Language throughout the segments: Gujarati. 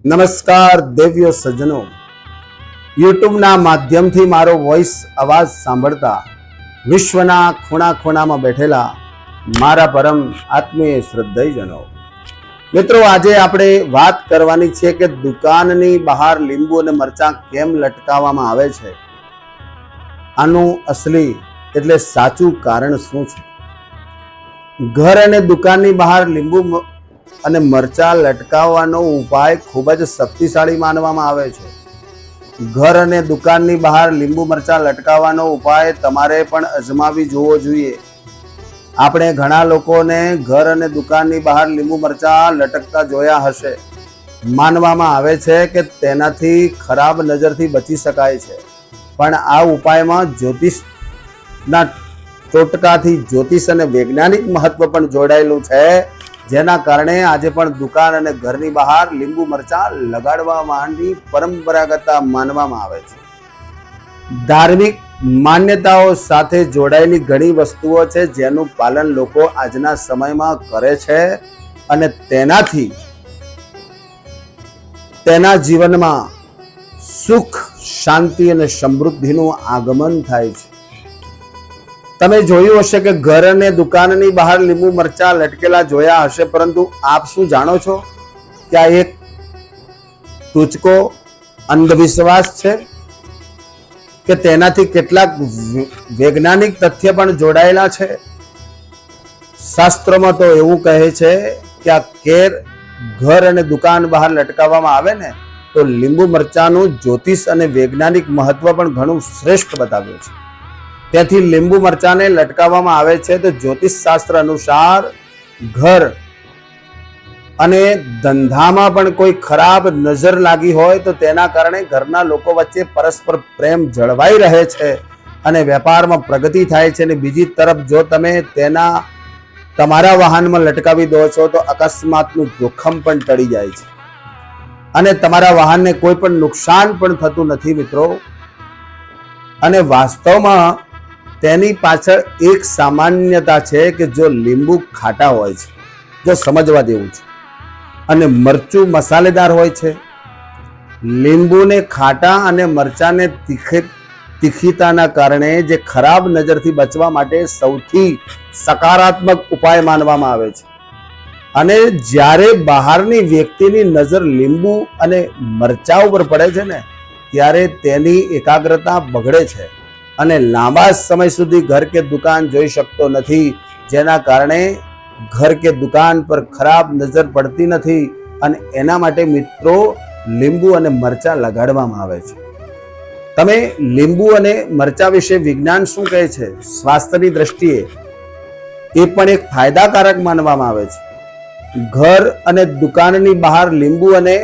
નમસ્કાર દેવ્યો સજ્જનો, યુટ્યુબના માધ્યમથી મારો વોઇસ અવાજ સાંભળતા વિશ્વના ખૂણા ખૂણામાં બેઠેલા મારા પરમ આત્મીય શ્રદ્ધેયજનો, મિત્રો, આજે આપણે વાત કરવાની છે કે દુકાનની બહાર લીંબુ અને મરચાં કેમ લટકાવવામાં આવે છે. આનું અસલી એટલે સાચું કારણ શું છે? ઘર અને દુકાનની બહાર લીંબુ અને મરચાં લટકાવવાનો ઉપાય ખૂબ જ શક્તિશાળી માનવામાં આવે છે. ઘર અને દુકાનની બહાર લીંબુ મરચાં લટકાવવાનો ઉપાય તમારે પણ અજમાવી જોવો જોઈએ. આપણે ઘણા લોકોને ઘર અને દુકાનની બહાર લીંબુ મરચાં લટકતા જોયા હશે. માનવામાં આવે છે કે તેનાથી ખરાબ નજરથી બચી શકાય છે, પણ આ ઉપાયમાં જ્યોતિષના ટોટકાથી જ્યોતિષ અને વૈજ્ઞાનિક મહત્વ પણ જોડાયેલું છે, જેના કારણે આજે પણ દુકાન અને ઘરની બહાર લીંબુ મરચાં લગાડવાની પરંપરાગત માનવામાં આવે છે. ધાર્મિક માન્યતાઓ સાથે જોડાયેલી ઘણી વસ્તુઓ છે જેનું પાલન લોકો આજના સમયમાં કરે છે અને તેનાથી તેના જીવનમાં સુખ, શાંતિ અને સમૃદ્ધિનું આગમન થાય છે. તમે જોયું હશે કે ઘર અને દુકાનની બહાર લીંબુ મરચાં લટકેલા જોયા હશે, પરંતુ આપ શું જાણો છો કે આ એક ટૂચકો અંધવિશ્વાસ છે કે તેનાથી કેટલાક વૈજ્ઞાનિક તથ્ય પણ જોડાયેલા છે? શાસ્ત્રોમાં તો એવું કહે છે કે આ કેર ઘર અને દુકાન બહાર લટકાવવામાં આવે ને તો લીંબુ મરચાંનું જ્યોતિષ અને વૈજ્ઞાનિક મહત્વ પણ ઘણું શ્રેષ્ઠ બતાવ્યું છે. તેથી લીંબુ મરચાંને લટકાવવામાં આવે છે તો જ્યોતિષ શાસ્ત્ર અનુસાર ઘર અને ધંધામાં પણ કોઈ ખરાબ નજર લાગી હોય તો તેના કારણે ઘરના લોકો વચ્ચે પરસ્પર પ્રેમ જળવાઈ રહે છે અને વેપારમાં પ્રગતિ થાય છે. અને બીજી તરફ જો તમે તમારા વાહનમાં લટકાવી દો છો તો અકસ્માતનું જોખમ પણ ટળી જાય છે અને તમારા વાહનને કોઈ પણ નુકસાન પણ થતું નથી, મિત્રો. અને વાસ્તવમાં તેની પાછળ એક સામાન્યતા છે કે જો લીંબુ ખાટા હોય છે, જો સમજવા જેવું છે, અને મરચું મસાલેદાર હોય છે. લીંબુને ખાટા અને મરચાંને તીખીતાના કારણે જે ખરાબ નજરથી બચવા માટે સૌથી સકારાત્મક ઉપાય માનવામાં આવે છે. અને જ્યારે બહારની વ્યક્તિની નજર લીંબુ અને મરચાં ઉપર પડે છે ને ત્યારે તેની એકાગ્રતા બગડે છે અને લાંબા સમય સુધી ઘર કે દુકાન જોઈ શકતો નથી, જેના કારણે ઘર કે દુકાન પર ખરાબ નજર પડતી નથી. અને એના માટે મિત્રો લીંબુ અને મરચાં લગાડવામાં આવે છે. તમે લીંબુ અને મરચાં વિશે વિજ્ઞાન શું કહે છે? સ્વાસ્થ્યની દ્રષ્ટિએ એ પણ એક ફાયદાકારક માનવામાં આવે છે. ઘર અને દુકાનની બહાર લીંબુ અને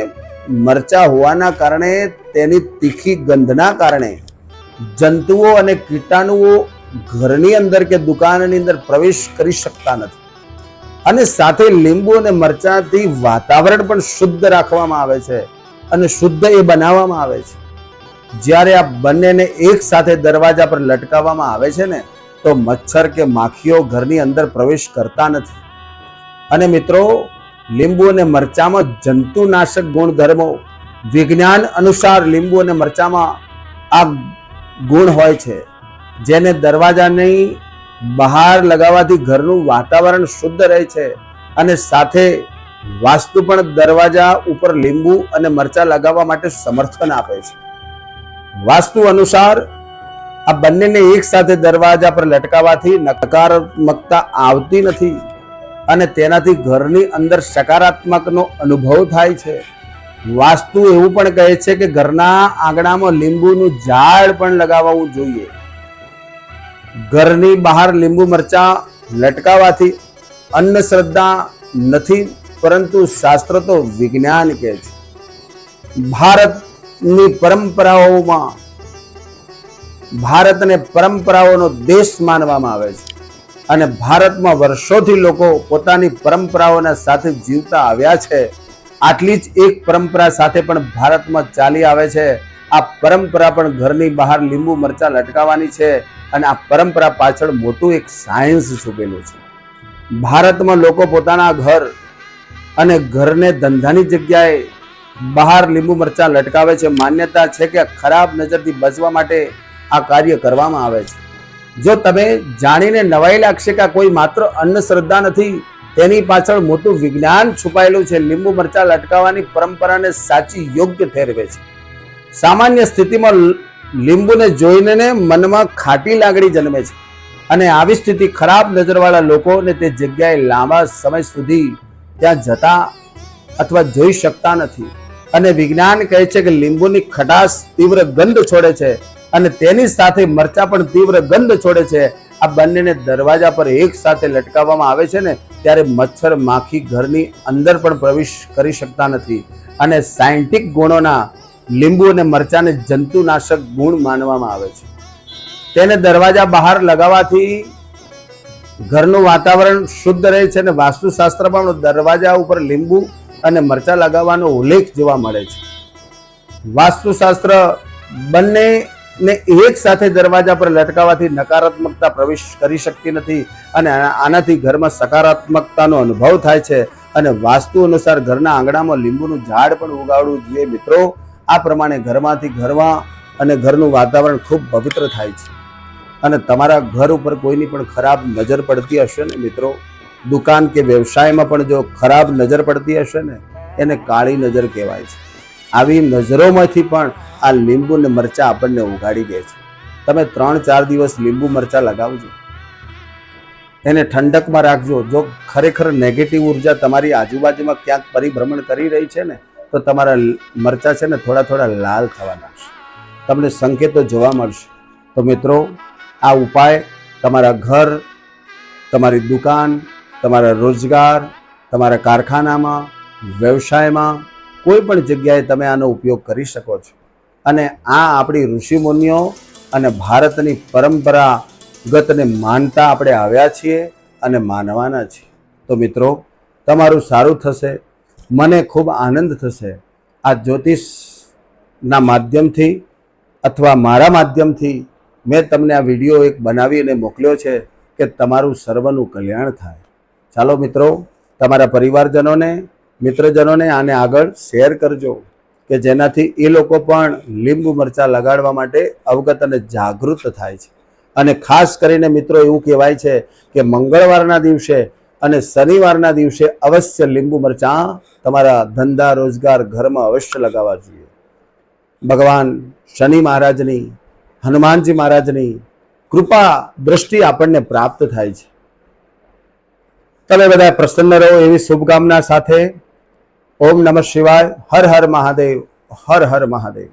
મરચાં હોવાના કારણે તેની તીખી ગંધના કારણે જંતુઓ અને કીટાણુઓ ઘરની અંદર કે દુકાનની અંદર પ્રવેશ કરી શકતા નથી. અને સાથે લીંબુ અને મરચાંથી વાતાવરણ પણ શુદ્ધ રાખવામાં આવે છે અને શુદ્ધ એ બનાવવામાં આવે છે. જ્યારે આ બંનેને એક સાથે દરવાજા પર લટકાવવામાં આવે છે ને તો મચ્છર કે માખીઓ ઘરની અંદર પ્રવેશ કરતા નથી. અને મિત્રો, લીંબુ અને મરચાંમાં જંતુનાશક ગુણધર્મો વિજ્ઞાન અનુસાર લીંબુ અને મરચાંમાં આ ગુણ હોય છે, જેને દરવાજાની બહાર લગાવવાથી ઘરનું વાતાવરણ શુદ્ધ રહે છે. અને સાથે વાસ્તુ પણ દરવાજા ઉપર લીંબુ અને મરચાં લગાવવા માટે સમર્થન આપે છે. વાસ્તુ અનુસાર આ બંનેને એક સાથે દરવાજા પર લટકાવવાથી નકારાત્મકતા આવતી નથી અને તેનાથી ઘરની અંદર સકારાત્મકનો અનુભવ થાય છે. વાસ્તુ એવું પણ કહે છે કે ઘરના આંગણામાં લીંબુનું ઝાડ પણ લગાવવું જોઈએ. ઘરની બહાર લીંબુ મરચાં લટકાવવાથી અંધશ્રદ્ધા નથી, પરંતુ શાસ્ત્ર તો વિજ્ઞાન કહે છે. ભારતને પરંપરાઓનો દેશ માનવામાં આવે છે અને ભારતમાં વર્ષોથી લોકો પોતાની પરંપરાઓના સાથે જીવતા આવ્યા છે. આટલી જ એક પરંપરા સાથે પણ ભારતમાં ચાલી આવે છે. આ પરંપરા પણ ઘરની બહાર લીંબુ મરચાં લટકાવવાની છે અને આ પરંપરા પાછળ મોટું એક સાયન્સ છુપેલું છે. ભારતમાં લોકો પોતાના ઘર અને ઘરને ધંધાની જગ્યાએ બહાર લીંબુ મરચાં લટકાવે છે. માન્યતા છે કે ખરાબ નજરથી બચવા માટે આ કાર્ય કરવામાં આવે છે. જો તમે જાણીને નવાઈ લાગશે કે આ કોઈ માત્ર અંધશ્રદ્ધા નથી, તેની પાછળ મોટું વિજ્ઞાન છુપાયેલું છે. લીંબુ મરચાં લટકાવવાની પરંપરાને સાચી યોગ્ય ઠેરવે છે. સામાન્ય સ્થિતિમાં લીંબુને જોઈને મનમાં ખાટી લાગણી જન્મે છે અને આવી સ્થિતિ ખરાબ નજરવાળા લોકોને તે જગ્યાએ લાંબા સમય સુધી ત્યાં જતા અથવા જોઈ શકતા નથી. અને વિજ્ઞાન કહે છે કે લીંબુની ખટાશ તીવ્ર ગંધ છોડે છે અને તેની સાથે મરચા પણ તીવ્ર ગંધ છોડે છે. આ બંનેને દરવાજા પર એક સાથે લટકાવવામાં આવે છે ને ત્યારે મચ્છર માખી ઘરની અંદર પણ પ્રવેશ કરી શકતા નથી. અને સાયન્ટિફિક ગુણોના લીંબુ અને મરચાને જંતુનાશક ગુણ માનવામાં આવે છે. તેને દરવાજા બહાર લગાવવાથી ઘરનું વાતાવરણ શુદ્ધ રહે છે અને વાસ્તુશાસ્ત્રમાં દરવાજા ઉપર લીંબુ અને મરચા લગાવવાનો ઉલ્લેખ જોવા મળે છે. વાસ્તુશાસ્ત્ર બંનેને એક સાથે દરવાજા પર લટકાવવાથી નકારાત્મકતા પ્રવેશ કરી શકતી નથી અને આનાથી ઘરમાં સકારાત્મકતાનો અનુભવ થાય છે. અને વાસ્તુ અનુસાર ઘરના આંગણામાં લીંબુનું ઝાડ પણ ઉગાડવું જોઈએ. મિત્રો, આ પ્રમાણે ઘરમાં અને ઘરનું વાતાવરણ ખૂબ પવિત્ર થાય છે. અને તમારા ઘર ઉપર કોઈની પણ ખરાબ નજર પડતી હશે ને મિત્રો, દુકાન કે વ્યવસાયમાં પણ જો ખરાબ નજર પડતી હશે ને, એને કાળી નજર કહેવાય છે. આવી નજરોમાંથી પણ આ લીંબુ ને મરચા આપણને ઉગાડી દે છે. તમે 3-4 દિવસ લીંબુ મરચા લગાવજો, એને ઠંડકમાં રાખજો. જો ખરેખર નેગેટિવ ઉર્જા તમારી આજુબાજુમાં ક્યાંક પરિભ્રમણ કરી રહી છે ને, તો તમારા મરચા છે ને થોડા લાલ થવા લાગશે, તમને સંકેતો જોવા મળશે. તો મિત્રો, આ ઉપાય તમારા ઘર, તમારી દુકાન, તમારા રોજગાર, તમારા કારખાનામાં, વ્યવસાયમાં, કોઈ પણ જગ્યાએ તમે આનો ઉપયોગ કરી શકો છો. અને આ આપણી ઋષિમુનિઓ અને ભારતની પરંપરાગતને માનતા આપણે આવ્યા છીએ અને માનવાના છીએ. તો મિત્રો, તમારું સારું થશે, મને ખૂબ આનંદ થશે. આ જ્યોતિષના માધ્યમથી અથવા મારા માધ્યમથી મેં તમને આ વિડીયો એક બનાવીને મોકલ્યો છે કે તમારું સર્વનું કલ્યાણ થાય. ચાલો મિત્રો, તમારા પરિવારજનોને, મિત્રજનોને આને આગળ શેર કરજો કે જેનાથી એ લોકો પણ લીંબુ મરચાં લગાડવા માટે અવગત અને જાગૃત થાય છે. અને ખાસ કરીને મિત્રો, એવું કહેવાય છે કે મંગળવારના દિવસે અને શનિવારના દિવસે અવશ્ય લીંબુ મરચાં તમારા ધંધા રોજગાર ઘરમાં અવશ્ય લગાવવા જોઈએ. ભગવાન શનિ મહારાજની, હનુમાનજી મહારાજની કૃપા દ્રષ્ટિ આપણને પ્રાપ્ત થાય છે. તમે બધા પ્રસન્ન રહો એવી શુભકામના સાથે ઓમ નમઃ શિવાય. હર હર મહાદેવ. હર હર મહાદેવ.